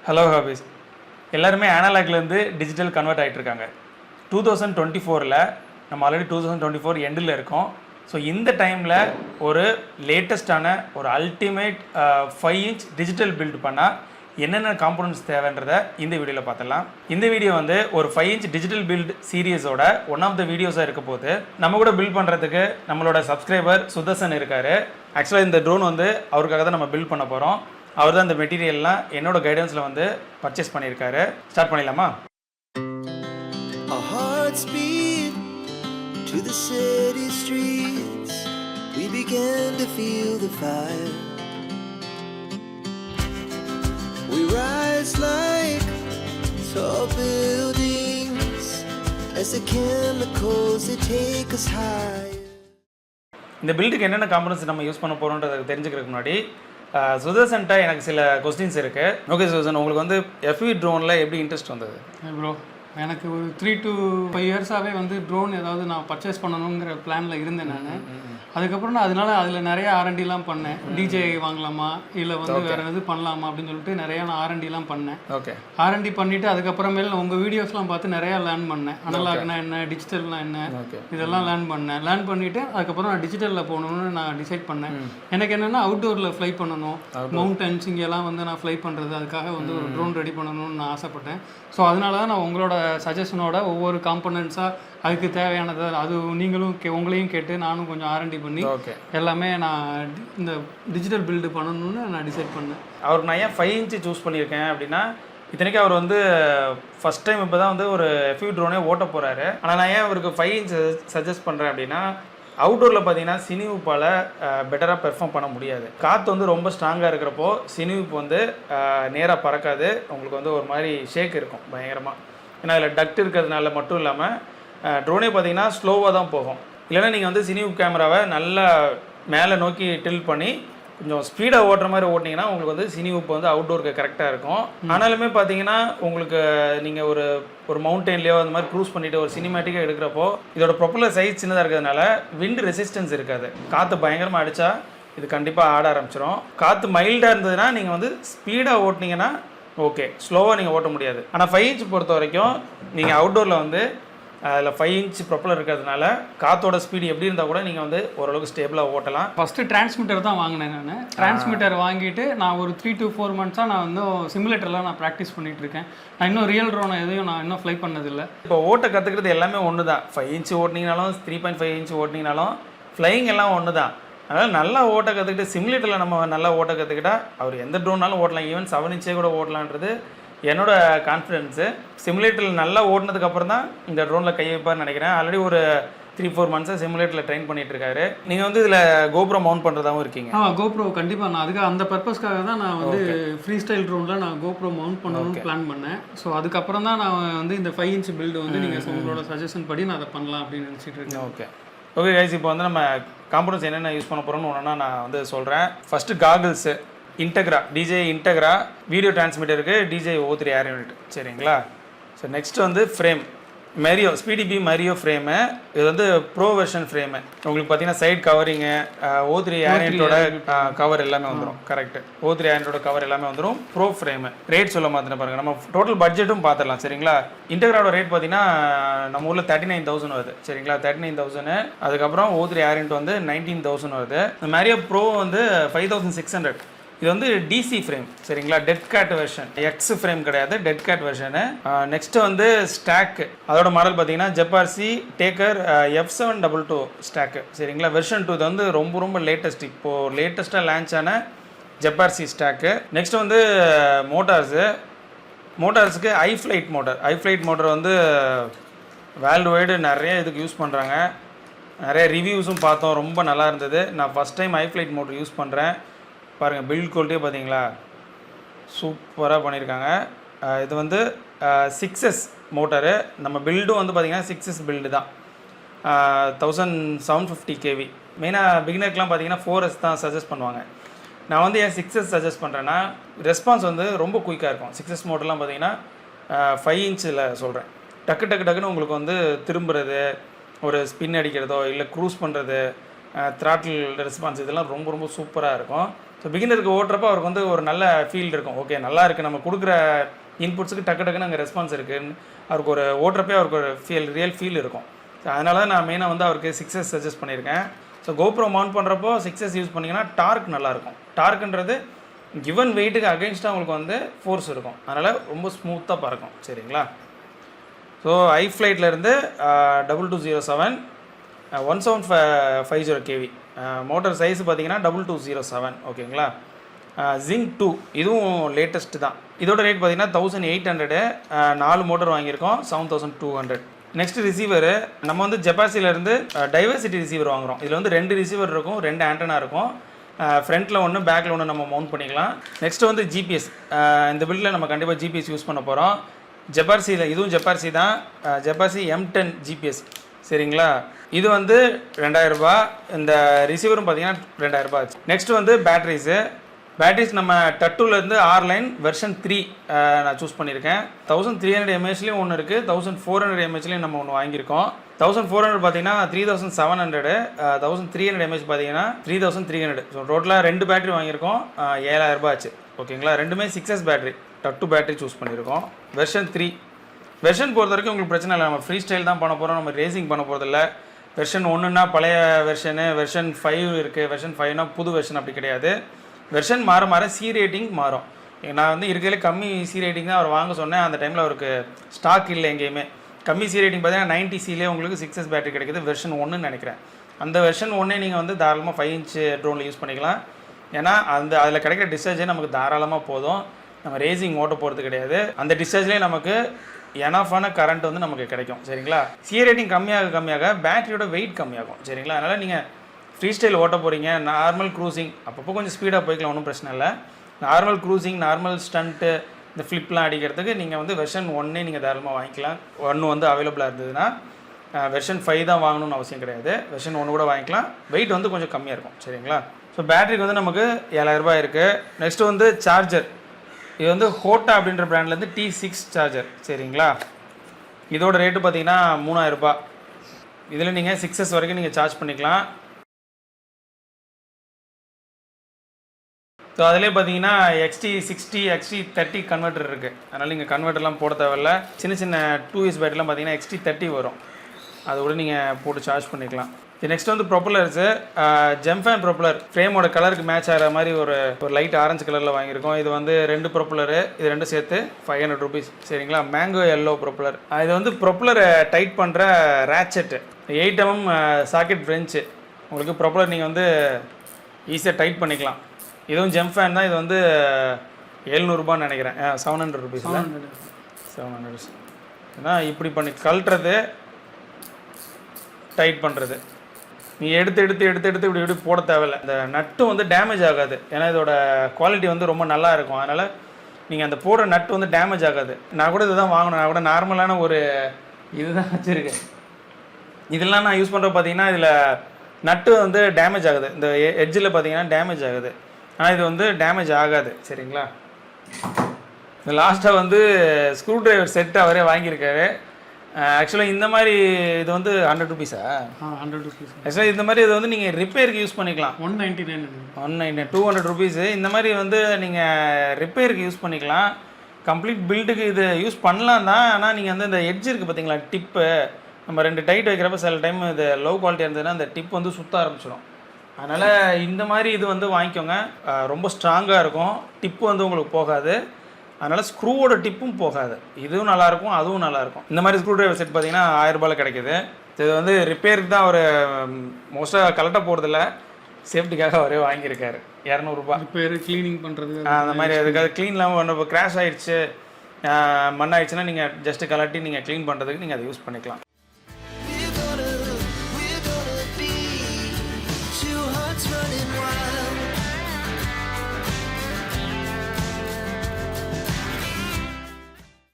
Hello Hafiz எல்லாருமே அனலாக்லேருந்து digital convert ஆகிட்டு இருக்காங்க. 2024 நம்ம ஆல்ரெடி 2024 எண்டில் இருக்கோம். ஸோ இந்த டைமில் ஒரு லேட்டஸ்டான ஒரு அல்டிமேட் 5 இன்ச் டிஜிட்டல் பில்ட் பண்ணால் என்னென்ன காம்போனன்ட்ஸ் தேவைன்றதை இந்த வீடியோவில் பார்த்துடலாம். இந்த வீடியோ வந்து ஒரு 5 இன்ச் டிஜிட்டல் பில்ட் சீரியஸோட ஒன் ஆஃப் த வீடியோஸாக இருக்க போது நம்ம கூட பில்ட் பண்ணுறதுக்கு நம்மளோட சப்ஸ்கிரைபர் சுதர்சன் இருக்கார். ஆக்சுவலாக இந்த ட்ரோன் வந்து அவருக்காக தான் நம்ம பில்ட் பண்ண போகிறோம். அவர் தான் இந்த மெட்டீரியல்லாம் என்னோட கைடன்ஸில் வந்து பர்ச்சேஸ் பண்ணியிருக்காரு. ஸ்டார்ட் பண்ணிடலாமா? Our hearts beat to the city streets. We began to feel the fire. We rise like tall buildings as the chemicals they take us higher. இந்த பில்டுக்கு என்னென்ன காம்பனன்ட்ஸ் நம்ம யூஸ் பண்ண போகிறோன்றதை தெரிஞ்சுக்கிறதுக்கு முன்னாடி சுதர்சன்ட்ட எனக்கு சில கொஸ்டின்ஸ் இருக்குது. ஓகே சுதர்சன், உங்களுக்கு வந்து FPV ட்ரோனில் எப்படி இன்ட்ரெஸ்ட் வந்தது? ப்ரோ, எனக்கு ஒரு 3 to 5 இயர்ஸாகவே வந்து ட்ரோன் ஏதாவது நான் பர்ச்சேஸ் பண்ணணுங்கிற பிளானில் இருந்தேன் நான். அதுக்கப்புறம் நான் அதில் நிறைய ஆர்என்டிலாம் பண்ணேன். டிஜே வாங்கலாமா இல்லை வந்து வேறு எது பண்ணலாமா அப்படின்னு சொல்லிட்டு நிறையா நான் ஆர்என்டிலாம் பண்ணேன். ஓகே, ஆர்என்டி பண்ணிவிட்டு அதுக்கப்புறமேல உங்கள் வீடியோஸ்லாம் பார்த்து நிறையா லேர்ன் பண்ணேன். அனலாக்னா என்ன, டிஜிட்டல்னா என்ன, இதெல்லாம் லேர்ன் பண்ணிவிட்டு அதுக்கப்புறம் நான் டிஜிட்டலில் போகணுன்னு நான் டிசைட் பண்ணேன். எனக்கு என்னென்னா அவுட்டோரில் ஃப்ளை பண்ணணும், மவுண்டன்ஸ் இங்கெல்லாம் வந்து நான் ஃப்ளை பண்ணுறது, அதுக்காக வந்து ஒரு ட்ரோன் ரெடி பண்ணணும்னு நான் ஆசைப்பட்டேன். ஸோ அதனால தான் நான் உங்களோட சஜஷனோட ஒவ்வொரு காம்பனன்ட்ஸாக அதுக்கு தேவையானது அது நீங்களும் உங்களையும் கேட்டு நானும் கொஞ்சம் ஆர்என்டி பண்ணி எல்லாமே நான் இந்த டிஜிட்டல் பில்டு பண்ணணும்னு நான் டிசைட் பண்ணேன். அவருக்கு நான் ஏன் 5 இன்ச்சு சூஸ் பண்ணியிருக்கேன் அப்படின்னா, இத்தனைக்கும் அவர் வந்து ஃபஸ்ட் டைம் இப்போ தான் வந்து ஒரு FPV ட்ரோனே ஓட்ட போகிறாரு. ஆனால் நான் ஏன் அவருக்கு 5 இன்ச் சஜஸ்ட் பண்ணுறேன் அப்படின்னா, அவுட்டோரில் பார்த்தீங்கன்னா சினிவுப்பால் பெட்டராக பெர்ஃபார்ம் பண்ண முடியாது. காற்று வந்து ரொம்ப ஸ்ட்ராங்காக இருக்கிறப்போ சினிவுப்பு வந்து நேராக பறக்காது. உங்களுக்கு வந்து ஒரு மாதிரி ஷேக் இருக்கும் பயங்கரமாக. ஏன்னா அதில் டக்ட் இருக்கிறதுனால மட்டும் இல்லாமல் ட்ரோனே பார்த்தீங்கன்னா ஸ்லோவாக தான் போகும். இல்லைன்னா நீங்கள் வந்து சினிவு கேமராவை நல்லா மேலே நோக்கி டில்ட் பண்ணி கொஞ்சம் ஸ்பீடாக ஓட்டுற மாதிரி ஓட்டிங்கன்னா உங்களுக்கு வந்து சினிவுப்பு வந்து அவுட்டோருக்கு கரெக்டாக இருக்கும். ஆனாலுமே பார்த்தீங்கன்னா உங்களுக்கு நீங்கள் ஒரு மவுண்டெயின்லேயோ அந்த மாதிரி க்ரூஸ் பண்ணிவிட்டு ஒரு சினிமேட்டிக்காக எடுக்கிறப்போ இதோட ப்ரொப்பலர் சைஸ் சின்னதாக இருக்கிறதுனால விண்ட் ரெசிஸ்டன்ஸ் இருக்காது. காற்று பயங்கரமாக அடித்தா இது கண்டிப்பாக ஆட ஆரம்பிச்சிடும். காற்று மைல்டாக இருந்ததுன்னா நீங்கள் வந்து ஸ்பீடாக ஓட்டினீங்கன்னா ஓகே, ஸ்லோவாக நீங்கள் ஓட்ட முடியாது. ஆனால் 5 இன்ச் பொறுத்த வரைக்கும் நீங்கள் அவுட்டோரில் வந்து அதில் 5 இன்ச் ப்ரொப்பலர் இருக்கிறதுனால காற்றோட ஸ்பீடு எப்படி இருந்தால் கூட நீங்கள் வந்து ஓரளவுக்கு ஸ்டேபிளாக ஓட்டலாம். ஃபஸ்ட்டு டிரான்ஸ்மிட்டர் தான் வாங்கினேன் நான். டிரான்ஸ்மிட்டர் வாங்கிட்டு நான் ஒரு 3 to 4 months நான் வந்து சிமுலேட்டரில் நான் ப்ராக்டிஸ் பண்ணிகிட்டு இருக்கேன். நான் இன்னும் ரியல் ட்ரோனை எதையும் நான் இன்னும் ஃப்ளை பண்ணதில்லை. இப்போ ஓட்ட கற்றுக்கிறது எல்லாமே ஒன்று தான். 5 இன்ச் ஓட்டினீங்கனாலும் 3.5 இன்ச் ஓட்டினீங்கனாலும் ஃப்ளையிங் எல்லாம் ஒன்று தான். அதனால் நல்லா ஓட்ட கற்றுக்கிட்டு சிமுலேட்டரில் நம்ம நல்லா ஓட்ட கற்றுக்கிட்டா அவர் எந்த ட்ரோன்னாலும் ஓட்டலாம். ஈவன் 7 இன்ச்சே கூட ஓட்டலான்றது என்னோட கான்ஃபிடென்ஸு. சிமுலேட்டரில் நல்லா ஓட்டினதுக்கப்புறம் தான் இந்த ட்ரோனில் கை வைப்பார்னு நினைக்கிறேன். ஆல்ரெடி ஒரு 3-4 months சிமுலேட்டரில் ட்ரெயின் பண்ணிட்டு இருக்காரு. நீங்கள் வந்து இதில் கோப்ரோ மவுண்ட் பண்ணுறதாகவும் இருக்கீங்க? கோப்ரோ கண்டிப்பாக நான் அதுக்கு அந்த பர்பஸ்க்காக தான் நான் வந்து ஃப்ரீ ஸ்டைல் ட்ரோனில் நான் கோப்ரோ மவுண்ட் பண்ணணும்னு பிளான் பண்ணேன். ஸோ அதுக்கப்புறம் தான் நான் வந்து இந்த 5 இன்ச் பில்டு வந்து நீங்கள் உங்களோட சஜஷன் படி நான் அதை பண்ணலாம் அப்படின்னு நினச்சிட்டு இருக்கேன். ஓகே கைஸ், இப்போ வந்து நம்ம காம்பனன்ட்ஸ் என்னென்ன யூஸ் பண்ண போகிறோம்னு ஒன்றா நான் வந்து சொல்கிறேன். First goggles, Integra, DJI Integra video டிரான்ஸ்மிட்டருக்கு DJI O3 ஏர் யூனிட், சரிங்களா? ஸோ நெக்ஸ்ட் வந்து frame Mario SpeedyBee Mario frame. இது வந்து ப்ரோ வெர்ஷன் ஃப்ரேமு. உங்களுக்கு பார்த்தீங்கன்னா சைட் கவரிங்கு, O3 ஏர் யூனிட்டோட கவர் எல்லாமே வந்துடும். கரெக்டு, O3 ஏர் யூனிட்டோட கவர் எல்லாமே வந்துடும். Bro frame. ரேட் சொல்ல மாற்றின பாருங்கள். நம்ம டோட்டல் பட்ஜெட்டும் பார்த்துடலாம், சரிங்களா? இன்டெக்ராவோட ரேட் பார்த்தீங்கன்னா நம்ம ஊரில் 39,000 வருது, சரிங்களா? 39,000. அதுக்கப்புறம் O3 ஏர் யூனிட் வந்து 19,000 வருது. இந்த மெரியோ ப்ரோ வந்து 5,600. இது வந்து DC ஃப்ரேம், சரிங்களா? Dead cat version, X frame கிடையாது, டெட் கேட் வெர்ஷனு. நெக்ஸ்ட்டு வந்து ஸ்டாக்கு. அதோட மாடல் பார்த்தீங்கன்னா ஜெப்பார்சி டேக்கர் F722 ஸ்டாக்கு, சரிங்களா? வெர்ஷன் 2. இது வந்து ரொம்ப லேட்டஸ்ட், இப்போது லேட்டஸ்ட்டாக லான்ச் ஆன ஜெப்பார்சி ஸ்டாக்கு. நெக்ஸ்ட் வந்து மோட்டார்ஸுக்கு ஐஃப்ளைட் மோட்டர் வந்து வேர்ல்டு வைடு நிறைய இதுக்கு யூஸ் பண்ணுறாங்க. நிறைய ரிவ்யூஸும் பார்த்தோம், ரொம்ப நல்லா இருந்தது. நான் ஃபஸ்ட் டைம் ஐஃப்ளைட் மோட்டர் யூஸ் பண்ணுறேன். பாருங்கள், பில்ட் குவாலிட்டியே பார்த்தீங்களா, சூப்பராக பண்ணியிருக்காங்க. இது வந்து 6S மோட்டரு. நம்ம பில்டும் வந்து பார்த்திங்கன்னா 6S பில்டு தான். 1750 kV. மெயினாக பிகினருக்குலாம் பார்த்தீங்கன்னா 4S தான் சஜஸ்ட் பண்ணுவாங்க. நான் வந்து ஏன் 6S சஜஸ்ட் பண்ணுறேன்னா, ரெஸ்பான்ஸ் வந்து ரொம்ப குயிக்காக இருக்கும். 6S மோட்டர்லாம் பார்த்தீங்கன்னா 5 இன்ச்சில் சொல்கிறேன். டக்குன்னு உங்களுக்கு வந்து திரும்புறது, ஒரு ஸ்பின் அடிக்கிறதோ இல்லை க்ரூஸ் பண்ணுறது, த்ராட்டில் ரெஸ்பான்ஸ் இதெல்லாம் ரொம்ப சூப்பராக இருக்கும். ஸோ பிகினருக்கு ஓட்டுறப்ப அவருக்கு வந்து ஒரு நல்ல ஃபீல் இருக்கும். ஓகே நல்லா இருக்குது, நம்ம கொடுக்குற இன்புட்ஸுக்கு டக்குன்னு அங்கே ரெஸ்பான்ஸ் இருக்குன்னு அவருக்கு ஒரு ஓட்டுறப்பே அவருக்கு ஒரு ரியல் ஃபீல் இருக்கும். ஸோ அதனால தான் நான் மெயினாக வந்து அவருக்கு 6S சஜஸ்ட் பண்ணியிருக்கேன். ஸோ GoPro மவுண்ட் பண்ணுறப்போ 6S யூஸ் பண்ணிங்கன்னா டார்க் நல்லாயிருக்கும். டார்க்குன்றது கிவன் வெயிட்டுக்கு அகெயின்ஸ்டாக உங்களுக்கு வந்து ஃபோர்ஸ் இருக்கும், அதனால் ரொம்ப ஸ்மூத்தாக பறக்கும். சரிங்களா? ஸோ iFlightலேருந்து 2207 1750 kV மோட்டர் சைஸ் பார்த்தீங்கன்னா 2207. ஓகேங்களா? ஜிங்க் 2 இதுவும் லேட்டஸ்ட்டு தான். இதோட ரேட் பார்த்தீங்கன்னா 1800. 4 மோட்டர் வாங்கியிருக்கோம், 7200. நெக்ஸ்ட் ரிசீவர் நம்ம வந்து ஜெபாசிலேருந்து டைவர்சிட்டி ரிசீவர் வாங்குகிறோம். இதில் வந்து 2 ரிசீவர் இருக்கும், 2 ஆண்டனா இருக்கும். ஃப்ரண்ட்டில் ஒன்று பேக்கில் ஒன்று நம்ம மவுண்ட் பண்ணிக்கலாம். நெக்ஸ்ட்டு வந்து ஜிபிஎஸ். இந்த பில்டில் நம்ம கண்டிப்பாக ஜிபிஎஸ் யூஸ் பண்ண போகிறோம். ஜெபார்சியில் இதுவும் ஜெபார்சி தான், ஜெபார்சி M10 ஜிபிஎஸ். சரிங்களா? இது வந்து 2000 ரூபாய். இந்த ரிசீவரும் பார்த்தீங்கன்னா 2000 ரூபாய் ஆச்சு. நெக்ஸ்ட் வந்து பேட்டரிஸ் நம்ம டட்டுலேருந்து R-line வெர்ஷன் 3 நான் சூஸ் பண்ணியிருக்கேன். 1300 mAhலேயும் ஒன்று இருக்குது, 1400 mAhலேயும் நம்ம ஒன்று வாங்கியிருக்கோம். 1400 பார்த்தீங்கன்னா 3700, 1300 mAh பார்த்தீங்கன்னா 3300. ஸோ டோட்டலாக 2 பேட்டரி வாங்கியிருக்கோம், 7000 ரூபாய் ஆச்சு. ஓகேங்களா? ரெண்டுமே 6S பேட்டரி, டட்டு பேட்டரி சூஸ் பண்ணியிருக்கோம். வெர்ஷன் 3 வெர்ஷன் பொறுத்த வரைக்கும் உங்களுக்கு பிரச்சனை இல்லை, நம்ம ஃப்ரீ ஸ்டைல் தான் பண்ண போகிறோம், நம்ம ரேசிங் பண்ண போகிறதில்ல. வெர்ஷன் 1ன்னா பழைய வெர்ஷனு, வெர்ஷன் 5 இருக்குது, வெர்ஷன் 5னா புது வெர்ஷன், அப்படி கிடையாது. வெர்ஷன் மாற சி ரேட்டிங் மாறும். நான் வந்து இருக்கிறதுல கம்மி சி ரேட்டிங் தான் அவர் வாங்க சொன்னேன். அந்த டைமில் அவருக்கு ஸ்டாக் இல்லை எங்கேயுமே. கம்மி சி ரேட்டிங் பார்த்தீங்கன்னா 90Cலேயே உங்களுக்கு 6S பேட்டரி கிடைக்குது, வெர்ஷன் 1ன்னு நினைக்கிறேன். அந்த வெர்ஷன் 1 நீங்கள் வந்து தாராளமாக 5 inch ட்ரோனில் யூஸ் பண்ணிக்கலாம். ஏன்னா அதில் கிடைக்கிற டிஸ்சார்ஜே நமக்கு தாராளமாக போதும், நம்ம ரேசிங் ஓட்ட போகிறது கிடையாது. அந்த டிஸ்சார்ஜ்லேயே நமக்கு எனஃபான கரண்ட் வந்து நமக்கு கிடைக்கும். சரிங்களா? சி ரேட்டிங் கம்மியாக பேட்டரியோட வெயிட் கம்மியாகும். சரிங்களா? அதனால் நீங்கள் ஃப்ரீ ஸ்டைல் ஓட்ட போகிறீங்க, நார்மல் க்ரூசிங் அப்பப்போ கொஞ்சம் ஸ்பீடாக போய்க்கலாம், ஒன்றும் பிரச்சனை இல்லை. நார்மல் க்ரூசிங், நார்மல் ஸ்டண்ட்டு, இந்த ஃப்ளிப்லாம் அடிக்கிறதுக்கு நீங்கள் வந்து வெர்ஷன் 1 நீங்கள் தாராளமாக வாங்கிக்கலாம். 1 வந்து அவைலபிளாக இருந்ததுன்னா. வெர்ஷன் 5 தான் வாங்கணும்னு அவசியம் கிடையாது, வெர்ஷன் 1 கூட வாங்கிக்கலாம். வெயிட் வந்து கொஞ்சம் கம்மியாக இருக்கும். சரிங்களா? ஸோ பேட்டரிக்கு வந்து நமக்கு 7000 ரூபாய் இருக்குது. நெக்ஸ்ட்டு வந்து சார்ஜர். இது வந்து ஹோட்டா அப்படின்ற பிராண்ட்லேருந்து T6 சார்ஜர். சரிங்களா? இதோட ரேட்டு பார்த்தீங்கன்னா 3000 ரூபாய். இதில் நீங்கள் 6S வரைக்கும் நீங்கள் சார்ஜ் பண்ணிக்கலாம். ஸோ அதிலே பார்த்தீங்கன்னா XT60 XT30 கன்வெர்ட்டர் இருக்குது, அதனால் நீங்கள் கன்வெர்ட்டர்லாம் போட தேவையில்ல. சின்ன 2S பேட்டரிலாம் பார்த்தீங்கன்னா XT30 வரும், அதை கூட நீங்கள் போட்டு சார்ஜ் பண்ணிக்கலாம். நெக்ஸ்ட் வந்து ப்ரொப்பலர்ஸு. ஜெம்ஃபேன் ப்ரொப்பலர், ஃப்ரேமோட கலருக்கு மேட்ச் ஆகிற மாதிரி ஒரு லைட் ஆரஞ்சு கலரில் வாங்கியிருக்கோம். இது வந்து 2 ப்ரொப்பலரு, இது 2 சேர்த்து 500 rupees. சரிங்களா? Mango yellow propeller. இது வந்து ப்ரொப்பலரை டைட் பண்ணுற ரேச்செட்டு, 8 mm சாக்கெட் ஃப்ரெஞ்சு. உங்களுக்கு ப்ரொப்பலர் நீங்கள் வந்து ஈஸியாக டைட் பண்ணிக்கலாம். இதுவும் ஜெம்ஃபேன் தான். இது வந்து 700 ரூபான்னு நினைக்கிறேன், 700 rupees. 700. ஏன்னா இப்படி பண்ணி கழட்டுறது, டைட் பண்ணுறது, நீ எடுத்து இப்படி போட தேவையில்லை. இந்த நட்டு வந்து டேமேஜ் ஆகாது, ஏன்னா இதோட குவாலிட்டி வந்து ரொம்ப நல்லா இருக்கும். அதனால் நீங்கள் அந்த போடுற நட்டு வந்து டேமேஜ் ஆகாது. நான் கூட இதுதான் வாங்கணும், நான் கூட நார்மலான ஒரு இதுதான் வச்சுருக்கேன். இதெல்லாம் நான் யூஸ் பண்ணுற பார்த்தீங்கன்னா இதில் நட்டு வந்து டேமேஜ் ஆகுது, இந்த எட்ஜில் பார்த்தீங்கன்னா டேமேஜ் ஆகுது, ஆனால் இது வந்து டேமேஜ் ஆகாது. சரிங்களா? இந்த லாஸ்ட்டாக வந்து ஸ்க்ரூ டிரைவர் செட்டு அவரே வாங்கியிருக்காரு. ஆக்சுவலாக இந்த மாதிரி இது வந்து 100 rupees. 100 rupees. ஆக்சுவலாக இந்த மாதிரி இது வந்து நீங்கள் ரிப்பேருக்கு யூஸ் பண்ணிக்கலாம். 199. 200 rupees. இந்த மாதிரி வந்து நீங்கள் ரிப்பேருக்கு யூஸ் பண்ணிக்கலாம். கம்ப்ளீட் பில்டுக்கு இது யூஸ் பண்ணலாம் தான், ஆனால் நீங்கள் வந்து இந்த எட்ஜ் இருக்குது பார்த்தீங்களா, டிப்பு, நம்ம 2 டைட் வைக்கிறப்ப சில டைம் இது லோ குவாலிட்டியாக இருந்ததுன்னா அந்த டிப் வந்து சுற்ற ஆரம்பிச்சிடும். அதனால் இந்த மாதிரி இது வந்து வாங்கிக்கோங்க, ரொம்ப ஸ்ட்ராங்காக இருக்கும், டிப்பு வந்து உங்களுக்கு போகாது. அதனால் ஸ்க்ரூவோட டிப்பும் போகாது, இதுவும் நல்லாயிருக்கும், அதுவும் நல்லாயிருக்கும். இந்த மாதிரி ஸ்க்ரூ டிரைவர் செட் பார்த்தீங்கன்னா 1000 ரூபாயில் கிடைக்கிது. இது வந்து ரிப்பேருக்கு தான் அவர் மோஸ்ட்டாக கலட்ட போகிறதில்ல, சேஃப்டிக்காக அவரே வாங்கியிருக்காரு. 200 ரூபாய். ரிப்பேர், க்ளீனிங் பண்ணுறது, அந்த மாதிரி அதுக்காக க்ளீன்லாம் ஒன்று கிராஷ் ஆகிடுச்சு, மண் ஆகிடுச்சுன்னா நீங்கள் ஜஸ்ட்டு கலட்டி நீங்கள் க்ளீன் பண்ணுறதுக்கு நீங்கள் அதை யூஸ் பண்ணிக்கலாம்.